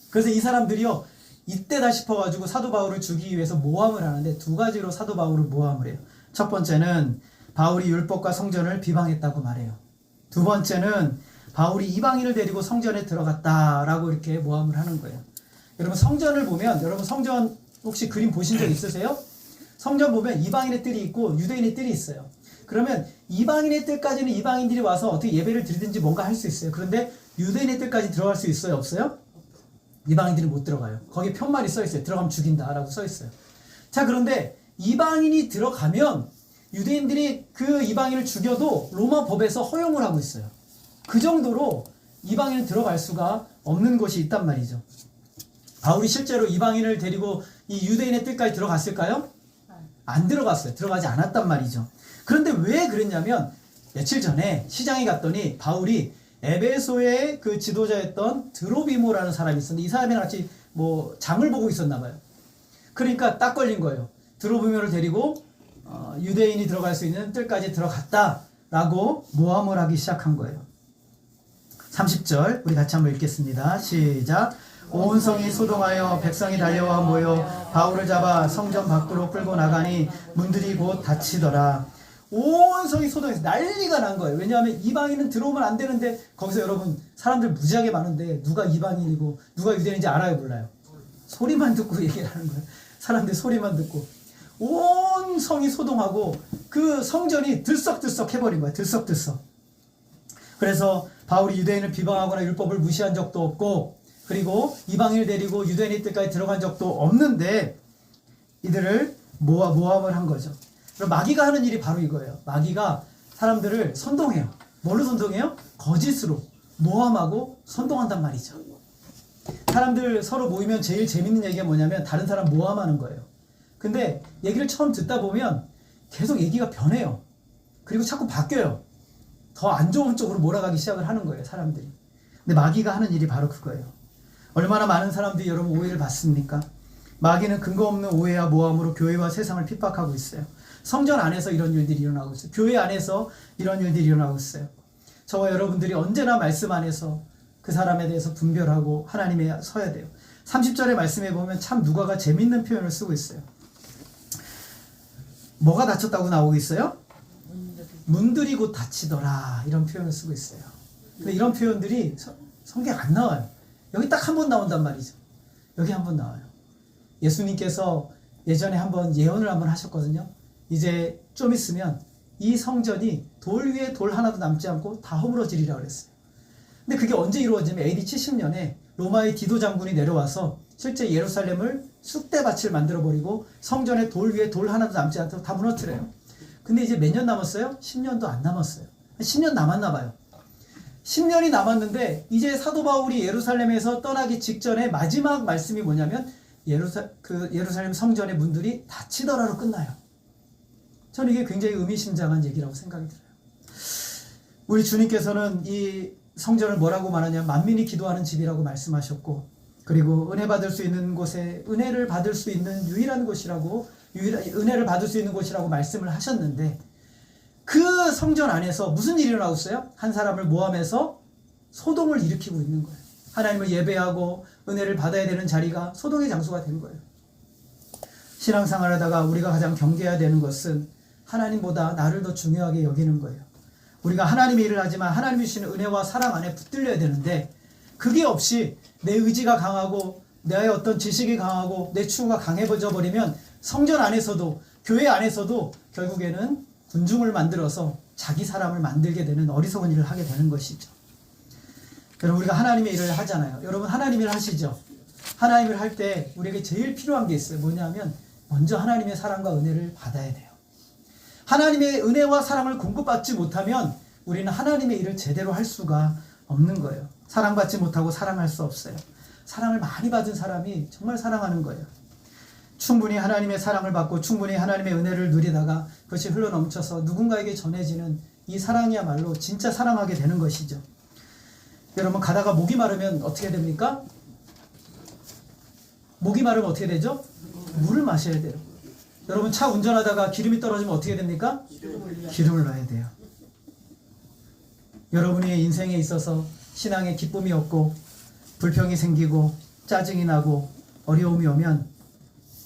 [SPEAKER 1] 그래서 이 사람들이요, 이때다 싶어가지고 사도 바울을 죽이기 위해서 모함을 하는데 두 가지로 사도 바울을 모함을 해요. 첫 번째는 바울이 율법과 성전을 비방했다고 말해요. 두 번째는 바울이 이방인을 데리고 성전에 들어갔다라고 이렇게 모함을 하는 거예요. 여러분 성전을 보면, 여러분 성전 혹시 그림 보신 적 있으세요? 성전 보면 이방인의 뜰이 있고 유대인의 뜰이 있어요. 그러면 이방인의 뜰까지는 이방인들이 와서 어떻게 예배를 드리든지 뭔가 할 수 있어요. 그런데 유대인의 뜰까지 들어갈 수 있어요? 없어요? 이방인들은 못 들어가요. 거기 편말이 써 있어요. 들어가면 죽인다 라고 써 있어요. 자, 그런데 이방인이 들어가면 유대인들이 그 이방인을 죽여도 로마 법에서 허용을 하고 있어요. 그 정도로 이방인은 들어갈 수가 없는 곳이 있단 말이죠. 바울이 실제로 이방인을 데리고 이 유대인의 뜰까지 들어갔을까요? 안 들어갔어요. 들어가지 않았단 말이죠. 그런데 왜 그랬냐면, 며칠 전에 시장에 갔더니 바울이 에베소의 그 지도자였던 드로비모라는 사람이 있었는데, 이 사람이랑 같이 뭐 장을 보고 있었나 봐요. 그러니까 딱 걸린 거예요. 드로비모를 데리고 유대인이 들어갈 수 있는 뜰까지 들어갔다라고 모함을 하기 시작한 거예요. 30절 우리 같이 한번 읽겠습니다. 시작. 온 성이 소동하여 백성이 달려와 모여 바울을 잡아 성전 밖으로 끌고 나가니 문들이 곧 닫히더라. 온 성이 소동해서 난리가 난 거예요. 왜냐하면 이방인은 들어오면 안 되는데, 거기서 여러분 사람들 무지하게 많은데 누가 이방인이고 누가 유대인인지 알아요, 몰라요? 소리만 듣고 얘기를 하는 거예요. 사람들 소리만 듣고 온 성이 소동하고 그 성전이 들썩들썩 해버린 거야. 들썩들썩. 그래서 바울이 유대인을 비방하거나 율법을 무시한 적도 없고, 그리고 이방인을 데리고 유대인의 뜻까지 들어간 적도 없는데 이들을 모함을 한 거죠. 그럼 마귀가 하는 일이 바로 이거예요. 마귀가 사람들을 선동해요. 뭘로 선동해요? 거짓으로 모함하고 선동한단 말이죠. 사람들 서로 모이면 제일 재밌는 얘기가 뭐냐면 다른 사람 모함하는 거예요. 근데 얘기를 처음 듣다 보면 계속 얘기가 변해요. 그리고 자꾸 바뀌어요. 더 안 좋은 쪽으로 몰아가기 시작을 하는 거예요, 사람들이. 근데 마귀가 하는 일이 바로 그거예요. 얼마나 많은 사람들이 여러분 오해를 받습니까? 마귀는 근거 없는 오해와 모함으로 교회와 세상을 핍박하고 있어요. 성전 안에서 이런 일들이 일어나고 있어요. 교회 안에서 이런 일들이 일어나고 있어요. 저와 여러분들이 언제나 말씀 안에서 그 사람에 대해서 분별하고 하나님에 서야 돼요. 30절의 말씀에 보면 참 누가가 재밌는 표현을 쓰고 있어요. 뭐가 다쳤다고 나오고 있어요? 문들이 곧 닫히더라, 이런 표현을 쓰고 있어요. 근데 이런 표현들이 성경에 안 나와요. 여기 딱 한 번 나온단 말이죠. 여기 한 번 나와요. 예수님께서 예전에 한번 예언을 한번 하셨거든요. 이제 좀 있으면 이 성전이 돌 위에 돌 하나도 남지 않고 다 허물어지리라 그랬어요. 근데 그게 언제 이루어지냐면 AD 70년에 로마의 디도 장군이 내려와서 실제 예루살렘을 쑥대밭을 만들어버리고 성전의 돌 위에 돌 하나도 남지 않도록 다 무너뜨려요. 근데 이제 몇 년 남았어요? 10년도 안 남았어요. 10년 남았나 봐요. 10년이 남았는데 이제 사도 바울이 예루살렘에서 떠나기 직전에 마지막 말씀이 뭐냐면 예루살렘 성전의 문들이 닫히더라로 끝나요. 저는 이게 굉장히 의미심장한 얘기라고 생각이 들어요. 우리 주님께서는 이 성전을 뭐라고 말하냐면 만민이 기도하는 집이라고 말씀하셨고, 그리고 은혜 받을 수 있는 곳에 은혜를 받을 수 있는 유일한 곳이라고, 은혜를 받을 수 있는 곳이라고 말씀을 하셨는데, 그 성전 안에서 무슨 일이 일어나고 있어요? 한 사람을 모함해서 소동을 일으키고 있는 거예요. 하나님을 예배하고 은혜를 받아야 되는 자리가 소동의 장소가 된 거예요. 신앙생활 하다가 우리가 가장 경계해야 되는 것은 하나님보다 나를 더 중요하게 여기는 거예요. 우리가 하나님의 일을 하지만 하나님이 주시는 은혜와 사랑 안에 붙들려야 되는데, 그게 없이 내 의지가 강하고 나의 어떤 지식이 강하고 내 추구가 강해져 버리면 성전 안에서도 교회 안에서도 결국에는 군중을 만들어서 자기 사람을 만들게 되는 어리석은 일을 하게 되는 것이죠. 여러분, 우리가 하나님의 일을 하잖아요. 여러분, 하나님의 일을 하시죠. 하나님을 할 때 우리에게 제일 필요한 게 있어요. 뭐냐면 먼저 하나님의 사랑과 은혜를 받아야 돼요. 하나님의 은혜와 사랑을 공급받지 못하면 우리는 하나님의 일을 제대로 할 수가 없는 거예요. 사랑받지 못하고 사랑할 수 없어요. 사랑을 많이 받은 사람이 정말 사랑하는 거예요. 충분히 하나님의 사랑을 받고 충분히 하나님의 은혜를 누리다가 그것이 흘러넘쳐서 누군가에게 전해지는 이 사랑이야말로 진짜 사랑하게 되는 것이죠. 여러분, 가다가 목이 마르면 어떻게 됩니까? 목이 마르면 어떻게 되죠? 물을 마셔야 돼요. 여러분, 차 운전하다가 기름이 떨어지면 어떻게 됩니까? 기름을 넣어야 돼요. 여러분의 인생에 있어서 신앙에 기쁨이 없고 불평이 생기고 짜증이 나고 어려움이 오면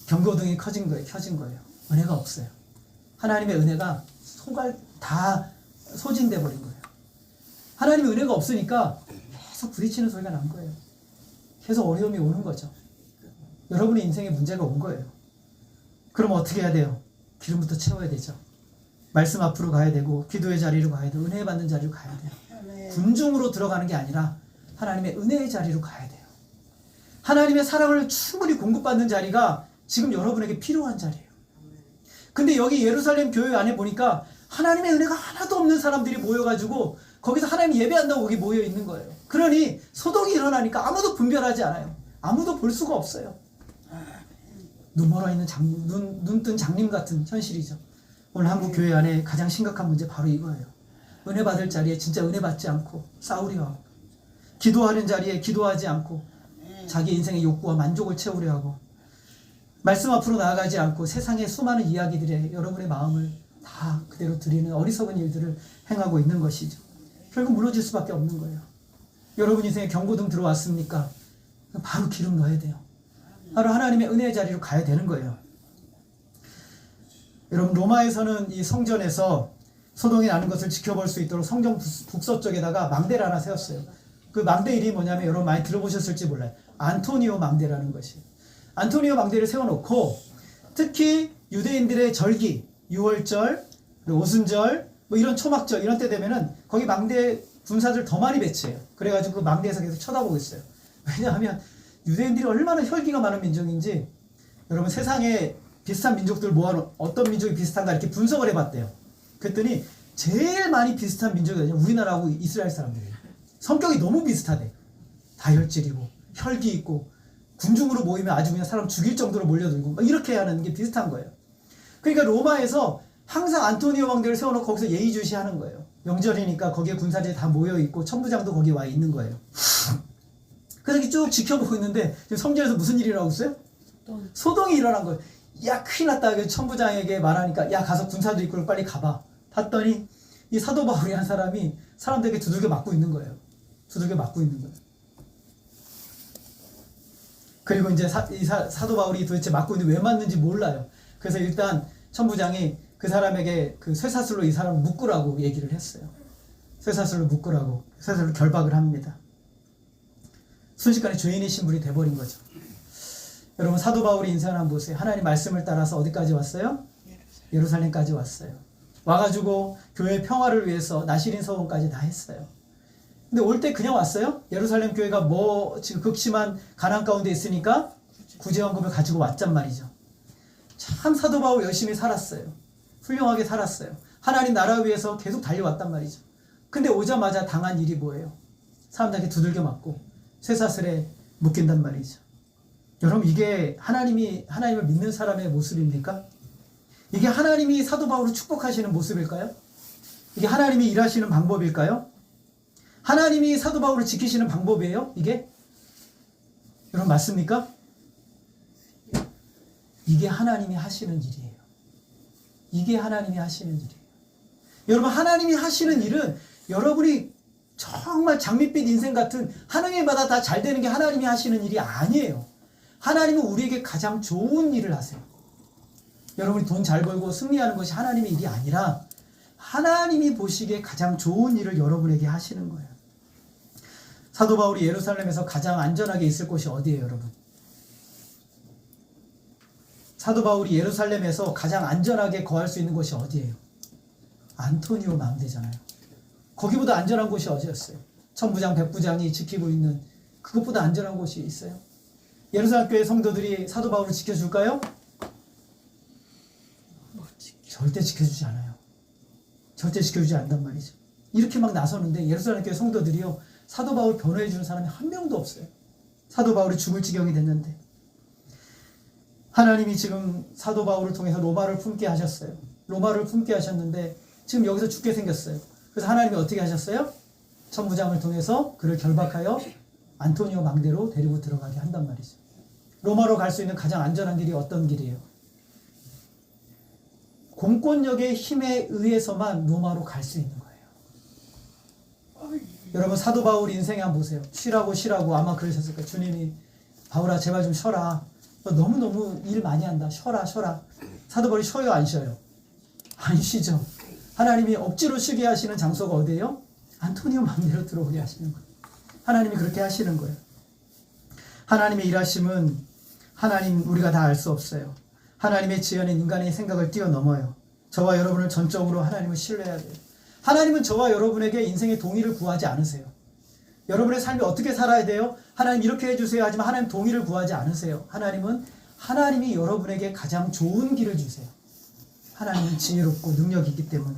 [SPEAKER 1] 경고등이 켜진 거예요. 은혜가 없어요. 하나님의 은혜가 다 소진돼 버린 거예요. 하나님의 은혜가 없으니까 계속 부딪히는 소리가 난 거예요. 계속 어려움이 오는 거죠. 여러분의 인생에 문제가 온 거예요. 그럼 어떻게 해야 돼요? 기름부터 채워야 되죠. 말씀 앞으로 가야 되고 기도의 자리로 가야 되고 은혜 받는 자리로 가야 돼요. 군중으로 들어가는 게 아니라 하나님의 은혜의 자리로 가야 돼요. 하나님의 사랑을 충분히 공급받는 자리가 지금 여러분에게 필요한 자리예요. 근데 여기 예루살렘 교회 안에 보니까 하나님의 은혜가 하나도 없는 사람들이 모여가지고 거기서 하나님 예배한다고 거기 모여 있는 거예요. 그러니 소동이 일어나니까 아무도 분별하지 않아요. 아무도 볼 수가 없어요. 눈 멀어 있는 눈 뜬 장님 같은 현실이죠. 오늘 한국 교회 안에 가장 심각한 문제 바로 이거예요. 은혜 받을 자리에 진짜 은혜 받지 않고 싸우려 하고, 기도하는 자리에 기도하지 않고 자기 인생의 욕구와 만족을 채우려 하고, 말씀 앞으로 나아가지 않고 세상의 수많은 이야기들에 여러분의 마음을 다 그대로 드리는 어리석은 일들을 행하고 있는 것이죠. 결국 무너질 수밖에 없는 거예요. 여러분 인생에 경고등 들어왔습니까? 바로 기름 넣어야 돼요. 바로 하나님의 은혜의 자리로 가야 되는 거예요. 여러분, 로마에서는 이 성전에서 소동이 나는 것을 지켜볼 수 있도록 성전 북서쪽에다가 망대를 하나 세웠어요. 그 망대 이름이 뭐냐면 여러분 많이 들어보셨을지 몰라요. 안토니오 망대라는 것이. 안토니오 망대를 세워놓고 특히 유대인들의 절기, 유월절, 그리고 오순절, 뭐 이런 초막절 이런 때 되면은 거기 망대 군사들 더 많이 배치해요. 그래가지고 그 망대에서 계속 쳐다보고 있어요. 왜냐하면 유대인들이 얼마나 혈기가 많은 민족인지 여러분 세상에 비슷한 민족들 모아놓은 어떤 민족이 비슷한가 이렇게 분석을 해봤대요. 그랬더니 제일 많이 비슷한 민족이 우리나라하고 이스라엘 사람들이에요. 성격이 너무 비슷하대. 다혈질이고 혈기 있고 군중으로 모이면 아주 그냥 사람 죽일 정도로 몰려들고 막 이렇게 하는 게 비슷한 거예요. 그러니까 로마에서 항상 안토니오 왕대를 세워놓고 거기서 예의주시하는 거예요. 명절이니까 거기에 군사들이 다 모여있고 천부장도 거기 와 있는 거예요. 그래서 이렇게 쭉 지켜보고 있는데 지금 성전에서 무슨 일이 일어나고 있어요? 소동이 일어난 거예요. 야 큰일 났다. 천부장에게 말하니까 야 가서 군사들 이끌고 빨리 가봐. 봤더니 이 사도 바울이라는 사람이 사람들에게 두들겨 맞고 있는 거예요. 두들겨 맞고 있는 거예요. 그리고 이제 사도 바울이 도대체 맞고 있는데 왜 맞는지 몰라요. 그래서 일단 천부장이 그 사람에게 그 쇠사슬로 이 사람을 묶으라고 얘기를 했어요. 쇠사슬로 묶으라고. 쇠사슬로 결박을 합니다. 순식간에 죄인의 신분이 돼버린 거죠. 여러분 사도 바울의 인생을 한번 보세요. 하나님 말씀을 따라서 어디까지 왔어요? 예루살렘까지 왔어요. 와가지고 교회 평화를 위해서 나시린 서원까지 다 했어요. 근데 올 때 그냥 왔어요? 예루살렘 교회가 뭐 지금 극심한 가난 가운데 있으니까 구제원금을 가지고 왔단 말이죠. 참 사도 바울 열심히 살았어요. 훌륭하게 살았어요. 하나님 나라 위해서 계속 달려왔단 말이죠. 근데 오자마자 당한 일이 뭐예요? 사람들에게 두들겨 맞고 쇠사슬에 묶인단 말이죠. 여러분 이게 하나님을 믿는 사람의 모습입니까? 이게 하나님이 사도 바울을 축복하시는 모습일까요? 이게 하나님이 일하시는 방법일까요? 하나님이 사도 바울을 지키시는 방법이에요? 이게? 여러분 맞습니까? 이게 하나님이 하시는 일이에요. 이게 하나님이 하시는 일이에요. 여러분 하나님이 하시는 일은 여러분이 정말 장밋빛 인생 같은 하나님마다 다 잘 되는 게 하나님이 하시는 일이 아니에요. 하나님은 우리에게 가장 좋은 일을 하세요. 여러분이 돈 잘 벌고 승리하는 것이 하나님의 일이 아니라 하나님이 보시기에 가장 좋은 일을 여러분에게 하시는 거예요. 사도 바울이 예루살렘에서 가장 안전하게 있을 곳이 어디예요, 여러분? 사도 바울이 예루살렘에서 가장 안전하게 거할 수 있는 곳이 어디예요? 안토니오 망대잖아요. 거기보다 안전한 곳이 어디였어요? 천부장, 백부장이 지키고 있는 그것보다 안전한 곳이 있어요? 예루살렘 교회 성도들이 사도 바울을 지켜줄까요? 절대 지켜주지 않아요. 절대 지켜주지 않단 말이죠. 이렇게 막 나서는데 예루살렘 교회 성도들이요, 사도 바울 변호해주는 사람이 한 명도 없어요. 사도 바울이 죽을 지경이 됐는데 하나님이 지금 사도 바울을 통해서 로마를 품게 하셨어요. 로마를 품게 하셨는데 지금 여기서 죽게 생겼어요. 그래서 하나님이 어떻게 하셨어요? 천부장을 통해서 그를 결박하여 안토니오 망대로 데리고 들어가게 한단 말이죠. 로마로 갈 수 있는 가장 안전한 길이 어떤 길이에요? 공권력의 힘에 의해서만 로마로 갈 수 있는 거예요. 여러분 사도 바울 인생에 한번 보세요. 쉬라고 아마 그러셨을 거예요. 주님이 바울아 제발 좀 쉬어라. 너 너무너무 일 많이 한다. 쉬어라. 사도 바울이 쉬어요 안 쉬어요? 안 쉬죠. 하나님이 억지로 쉬게 하시는 장소가 어디예요? 안토니오 망대로 들어오게 하시는 거예요. 하나님이 그렇게 하시는 거예요. 하나님의 일하심은 하나님 우리가 다 알 수 없어요. 하나님의 지혜는 인간의 생각을 뛰어넘어요. 저와 여러분을 전적으로 하나님을 신뢰해야 돼요. 하나님은 저와 여러분에게 인생의 동의를 구하지 않으세요. 여러분의 삶이 어떻게 살아야 돼요? 하나님 이렇게 해주세요 하지만 하나님 동의를 구하지 않으세요. 하나님이 여러분에게 가장 좋은 길을 주세요. 하나님은 지혜롭고 능력이 있기 때문에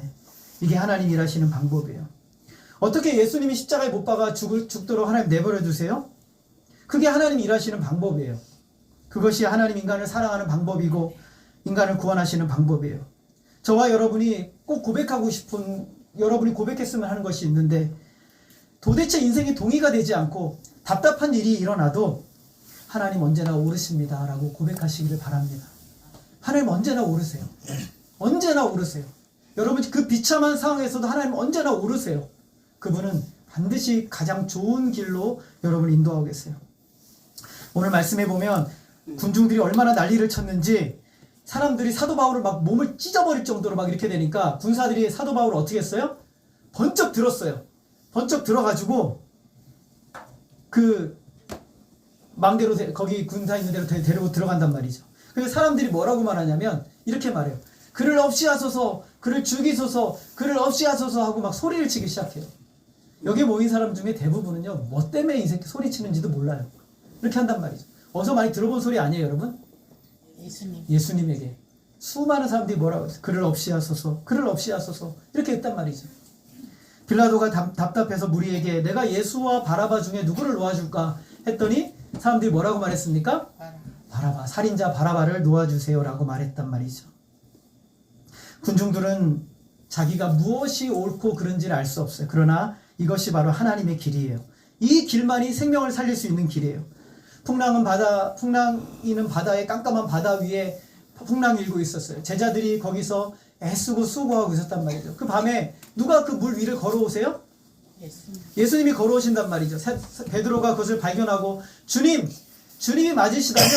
[SPEAKER 1] 이게 하나님 일하시는 방법이에요. 어떻게 예수님이 십자가에 못 박아 죽도록 하나님 내버려 두세요? 그게 하나님 일하시는 방법이에요. 그것이 하나님 인간을 사랑하는 방법이고 인간을 구원하시는 방법이에요. 저와 여러분이 꼭 고백하고 싶은, 여러분이 고백했으면 하는 것이 있는데 도대체 인생이 동의가 되지 않고 답답한 일이 일어나도 하나님 언제나 오르십니다 라고 고백하시기를 바랍니다. 하나님 언제나 오르세요. 언제나 오르세요. 여러분 그 비참한 상황에서도 하나님 언제나 오르세요. 그분은 반드시 가장 좋은 길로 여러분을 인도하고 계세요. 오늘 말씀해 보면 군중들이 얼마나 난리를 쳤는지 사람들이 사도 바울을 막 몸을 찢어버릴 정도로 막 이렇게 되니까 군사들이 사도 바울을 어떻게 했어요? 번쩍 들었어요. 번쩍 들어가지고 그 망대로 거기 군사 있는 데로 데리고 들어간단 말이죠. 근데 사람들이 뭐라고 말하냐면 이렇게 말해요. 그를 없이 하소서, 그를 죽이소서, 그를 없이 하소서 하고 막 소리를 치기 시작해요. 여기 모인 사람 중에 대부분은요, 뭐 때문에 이 새끼 소리치는지도 몰라요. 이렇게 한단 말이죠. 어디서 많이 들어본 소리 아니에요, 여러분? 예수님에게 수많은 사람들이 뭐라고 했어요? 그를 없이 하소서, 그를 없이 하소서 이렇게 했단 말이죠. 빌라도가 답답해서 무리에게 내가 예수와 바라바 중에 누구를 놓아줄까 했더니 사람들이 뭐라고 말했습니까? 바라바, 살인자 바라바를 놓아주세요라고 말했단 말이죠. 군중들은 자기가 무엇이 옳고 그른지를 알 수 없어요. 그러나 이것이 바로 하나님의 길이에요. 이 길만이 생명을 살릴 수 있는 길이에요. 풍랑이는 바다에, 깜깜한 바다 위에 풍랑이 일고 있었어요. 제자들이 거기서 애쓰고 수고하고 있었단 말이죠. 그 밤에 누가 그 물 위를 걸어오세요? 예수님이 걸어오신단 말이죠. 베드로가 그것을 발견하고 주님이 맞으시다면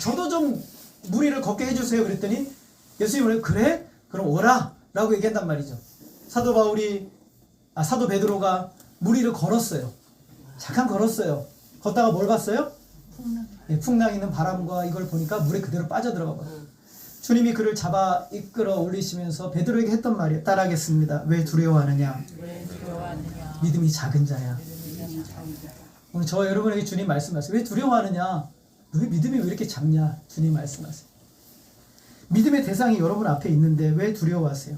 [SPEAKER 1] 저도 좀 물 위를 걷게 해주세요. 그랬더니 예수님이 그래? 그럼 오라 라고 얘기한단 말이죠. 사도 베드로가 물 위를 걸었어요. 잠깐 걸었어요. 걷다가 뭘 봤어요? 풍랑 있는 바람과 이걸 보니까 물에 그대로 빠져들어가 버려요. 주님이 그를 잡아 이끌어 올리시면서 베드로에게 했던 말이에요. 따라하겠습니다. 왜 두려워하느냐? 믿음이 작은 자야. 오늘 저와 여러분에게 주님 말씀하세요. 왜 두려워하느냐? 왜 믿음이 왜 이렇게 작냐? 주님 말씀하세요. 믿음의 대상이 여러분 앞에 있는데 왜 두려워하세요?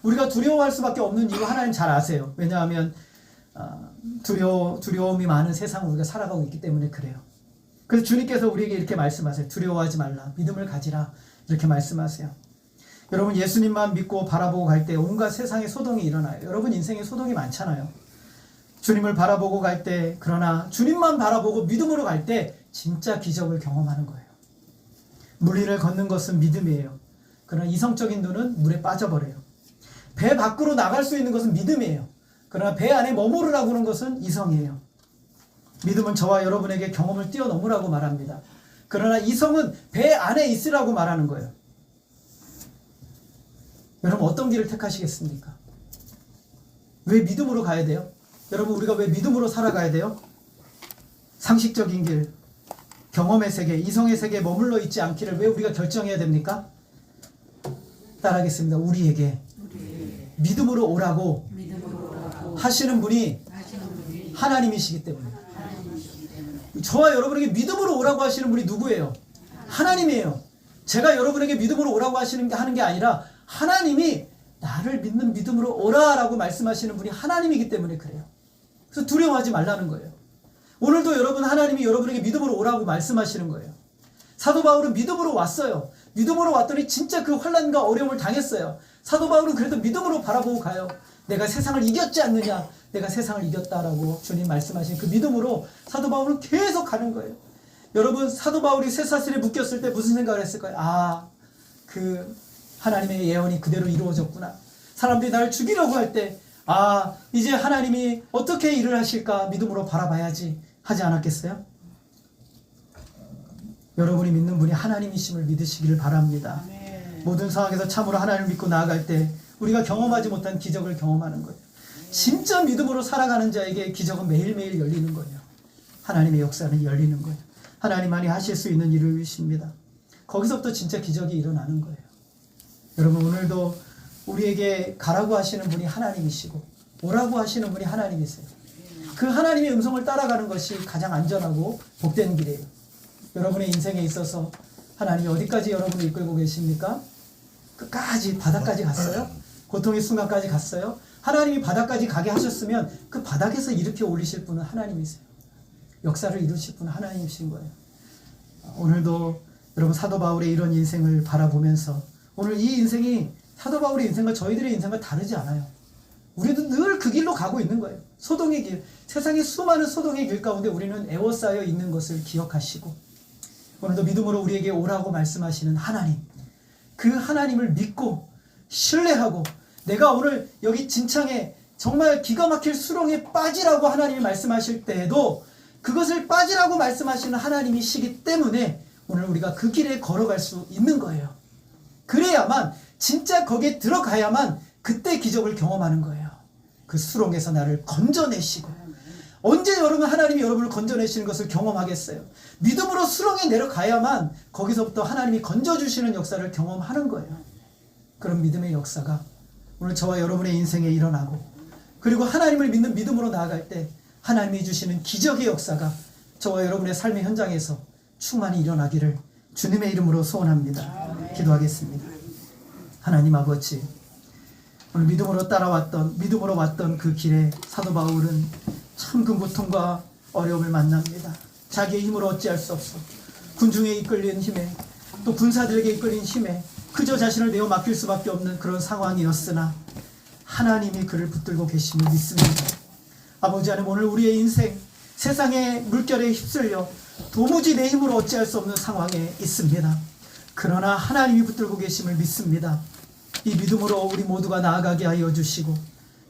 [SPEAKER 1] 우리가 두려워할 수밖에 없는 이유 하나님 잘 아세요. 왜냐하면 두려움이 많은 세상을 우리가 살아가고 있기 때문에 그래요. 그래서 주님께서 우리에게 이렇게 말씀하세요. 두려워하지 말라. 믿음을 가지라. 이렇게 말씀하세요. 여러분 예수님만 믿고 바라보고 갈 때 온갖 세상의 소동이 일어나요. 여러분 인생에 소동이 많잖아요. 주님을 바라보고 갈 때, 그러나 주님만 바라보고 믿음으로 갈 때 진짜 기적을 경험하는 거예요. 물 위를 걷는 것은 믿음이에요. 그러나 이성적인 눈은 물에 빠져버려요. 배 밖으로 나갈 수 있는 것은 믿음이에요. 그러나 배 안에 머무르라고 하는 것은 이성이에요. 믿음은 저와 여러분에게 경험을 뛰어넘으라고 말합니다. 그러나 이성은 배 안에 있으라고 말하는 거예요. 여러분 어떤 길을 택하시겠습니까? 왜 믿음으로 가야 돼요? 여러분 우리가 왜 믿음으로 살아가야 돼요? 상식적인 길, 경험의 세계, 이성의 세계에 머물러 있지 않기를 왜 우리가 결정해야 됩니까? 따라하겠습니다. 우리에게 믿음으로 오라고 하시는 분이 하나님이시기 때문에. 저와 여러분에게 믿음으로 오라고 하시는 분이 누구예요? 하나님이에요. 제가 여러분에게 믿음으로 오라고 하는 게 아니라 하나님이 나를 믿는 믿음으로 오라라고 말씀하시는 분이 하나님이기 때문에 그래요. 그래서 두려워하지 말라는 거예요. 오늘도 하나님이 여러분에게 믿음으로 오라고 말씀하시는 거예요. 사도 바울은 믿음으로 왔어요. 믿음으로 왔더니 진짜 그 환난과 어려움을 당했어요. 사도 바울은 그래도 믿음으로 바라보고 가요. 내가 세상을 이겼지 않느냐? 내가 세상을 이겼다라고 주님 말씀하신 그 믿음으로 사도 바울은 계속 가는 거예요. 여러분 사도 바울이 쇠사슬에 묶였을 때 무슨 생각을 했을까요? 그 하나님의 예언이 그대로 이루어졌구나. 사람들이 나를 죽이려고 할 때 이제 하나님이 어떻게 일을 하실까 믿음으로 바라봐야지 하지 않았겠어요? 여러분이 믿는 분이 하나님이심을 믿으시기를 바랍니다. 모든 상황에서 참으로 하나님을 믿고 나아갈 때 우리가 경험하지 못한 기적을 경험하는 거예요. 진짜 믿음으로 살아가는 자에게 기적은 매일매일 열리는 거예요. 하나님의 역사는 열리는 거예요. 하나님만이 하실 수 있는 일이십니다. 거기서부터 진짜 기적이 일어나는 거예요. 여러분 오늘도 우리에게 가라고 하시는 분이 하나님이시고 오라고 하시는 분이 하나님이세요. 그 하나님의 음성을 따라가는 것이 가장 안전하고 복된 길이에요. 여러분의 인생에 있어서 하나님이 어디까지 여러분을 이끌고 계십니까? 끝까지 바닥까지 갔어요? 고통의 순간까지 갔어요? 하나님이 바닥까지 가게 하셨으면 그 바닥에서 일으켜 올리실 분은 하나님이세요. 역사를 이루실 분은 하나님이신 거예요. 오늘도 여러분 사도 바울의 이런 인생을 바라보면서 오늘 이 인생이 사도 바울의 인생과 저희들의 인생과 다르지 않아요. 우리도 늘 그 길로 가고 있는 거예요. 소동의 길, 세상의 수많은 소동의 길 가운데 우리는 에워싸여 있는 것을 기억하시고 오늘도 믿음으로 우리에게 오라고 말씀하시는 하나님, 그 하나님을 믿고 신뢰하고 내가 오늘 여기 진창에 정말 기가 막힐 수렁에 빠지라고 하나님이 말씀하실 때에도 그것을 빠지라고 말씀하시는 하나님이시기 때문에 오늘 우리가 그 길에 걸어갈 수 있는 거예요. 그래야만 진짜 거기에 들어가야만 그때 기적을 경험하는 거예요. 그 수렁에서 나를 건져내시고 언제 여러분 하나님이 여러분을 건져내시는 것을 경험하겠어요? 믿음으로 수렁에 내려가야만 거기서부터 하나님이 건져주시는 역사를 경험하는 거예요. 그런 믿음의 역사가 오늘 저와 여러분의 인생에 일어나고, 그리고 하나님을 믿는 믿음으로 나아갈 때 하나님이 주시는 기적의 역사가 저와 여러분의 삶의 현장에서 충만히 일어나기를 주님의 이름으로 소원합니다. 기도하겠습니다. 하나님 아버지, 오늘 믿음으로 따라왔던, 믿음으로 왔던 그 길에 사도 바울은 참 큰 고통과 어려움을 만납니다. 자기의 힘으로 어찌할 수 없어 군중에 이끌린 힘에, 또 군사들에게 이끌린 힘에 그저 자신을 내어 맡길 수밖에 없는 그런 상황이었으나 하나님이 그를 붙들고 계심을 믿습니다. 아버지 하나님, 오늘 우리의 인생 세상의 물결에 휩쓸려 도무지 내 힘으로 어찌할 수 없는 상황에 있습니다. 그러나 하나님이 붙들고 계심을 믿습니다. 이 믿음으로 우리 모두가 나아가게 하여 주시고,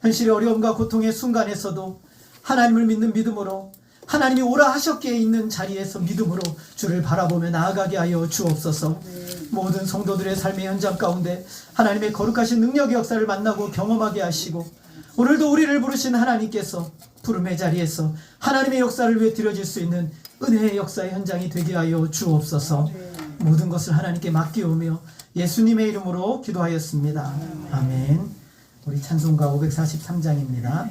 [SPEAKER 1] 현실의 어려움과 고통의 순간에서도 하나님을 믿는 믿음으로, 하나님이 오라 하셨기에 있는 자리에서 믿음으로 주를 바라보며 나아가게 하여 주옵소서. 모든 성도들의 삶의 현장 가운데 하나님의 거룩하신 능력의 역사를 만나고 경험하게 하시고, 오늘도 우리를 부르신 하나님께서 부름의 자리에서 하나님의 역사를 위해 드려질 수 있는 은혜의 역사의 현장이 되게 하여 주옵소서. 모든 것을 하나님께 맡기오며 예수님의 이름으로 기도하였습니다. 아멘. 우리 찬송가 543장입니다.